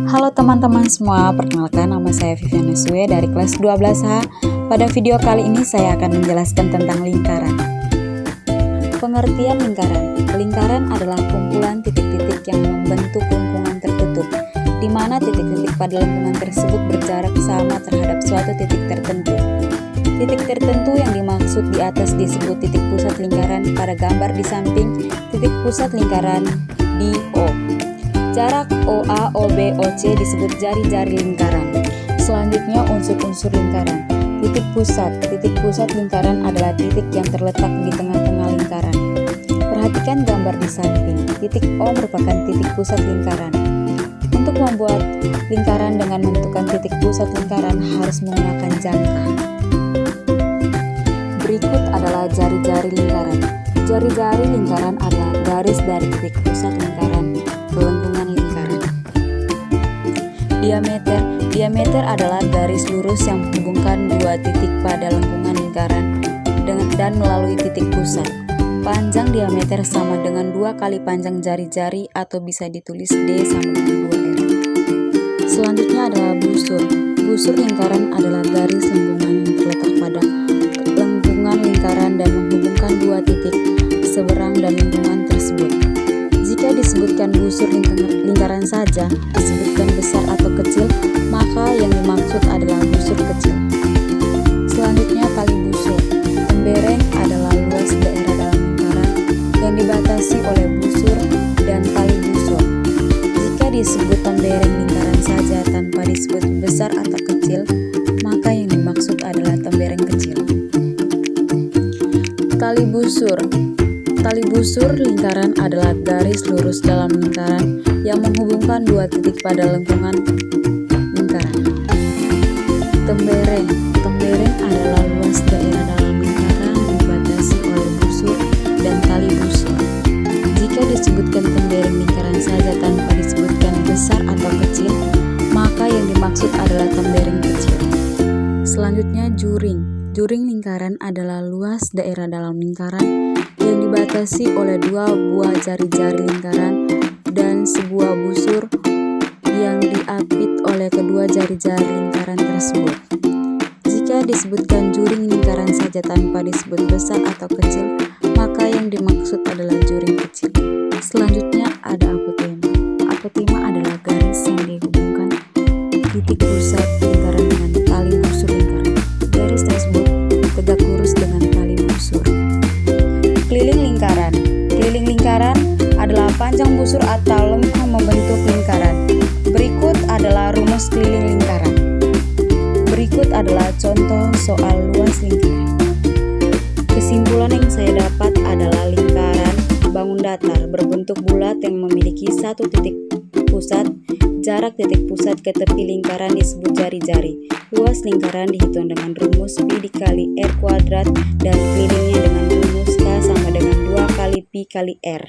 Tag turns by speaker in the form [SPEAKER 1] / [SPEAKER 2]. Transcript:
[SPEAKER 1] Halo teman-teman semua, perkenalkan nama saya Vivian Sue dari kelas 12H. Pada video kali ini saya akan menjelaskan tentang lingkaran. Pengertian lingkaran. Lingkaran adalah kumpulan titik-titik yang membentuk lengkungan tertutup, di mana titik-titik pada lengkungan tersebut berjarak sama terhadap suatu titik tertentu. Titik tertentu yang dimaksud di atas disebut titik pusat lingkaran pada gambar di samping titik pusat lingkaran di O. Jarak OA, OB, OC disebut jari-jari lingkaran. Selanjutnya unsur-unsur lingkaran. Titik pusat lingkaran adalah titik yang terletak di tengah-tengah lingkaran. Perhatikan gambar di samping. Titik O merupakan titik pusat lingkaran. Untuk membuat lingkaran dengan menentukan titik pusat lingkaran harus menggunakan jangka. Berikut adalah jari-jari lingkaran. Jari-jari lingkaran adalah garis dari titik pusat lingkaran ke lengkungan lingkaran. Diameter adalah garis lurus yang menghubungkan dua titik pada lengkungan lingkaran dan melalui titik pusat. Panjang diameter sama dengan 2 kali panjang jari-jari atau bisa ditulis D sama dengan 2R. Selanjutnya adalah busur. Busur lingkaran adalah garis lengkungan yang terletak pada lengkungan lingkaran dan menghubungkan dua titik seberang dan lengkungan tersebut. Jika disebutkan busur lingkaran saja, disebutkan besar atau kecil, maka yang dimaksud adalah busur kecil. Selanjutnya tali busur. Tembereng adalah luas daerah dalam lingkaran yang dibatasi oleh busur dan tali busur. Jika disebut tembereng lingkaran saja tanpa disebut besar atau kecil, maka yang dimaksud adalah tembereng kecil. Tali busur. Tali busur lingkaran adalah garis lurus dalam lingkaran yang menghubungkan dua titik pada lengkungan lingkaran. Tembereng adalah luas daerah dalam lingkaran yang dibatasi oleh busur dan tali busur. Jika disebutkan tembereng lingkaran saja tanpa disebutkan besar atau kecil, maka yang dimaksud adalah tembereng kecil. Selanjutnya juring. Juring lingkaran adalah luas daerah dalam lingkaran yang dibatasi oleh dua buah jari-jari lingkaran dan sebuah busur yang diapit oleh kedua jari-jari lingkaran tersebut. Jika disebutkan juring lingkaran saja tanpa disebut besar atau kecil, maka yang dimaksud adalah juring kecil. Selanjutnya ada apotema. Apotema adalah garis yang dihubungkan titik pusat lingkaran dengan tali busur lingkaran. Garis tersebut tegak lurus dengan tali busur. Keliling lingkaran. Keliling lingkaran adalah panjang busur atau lengkung membentuk lingkaran. Berikut adalah rumus keliling lingkaran. Berikut adalah contoh soal luas lingkaran. Kesimpulan yang saya dapat adalah lingkaran bangun datar berbentuk bulat yang memiliki satu titik pusat. Jarak titik pusat ke tepi lingkaran disebut jari-jari. Luas lingkaran dihitung dengan rumus Pi dikali R kuadrat dan kelilingnya dengan rumus K sama dengan 2 kali Pi kali R.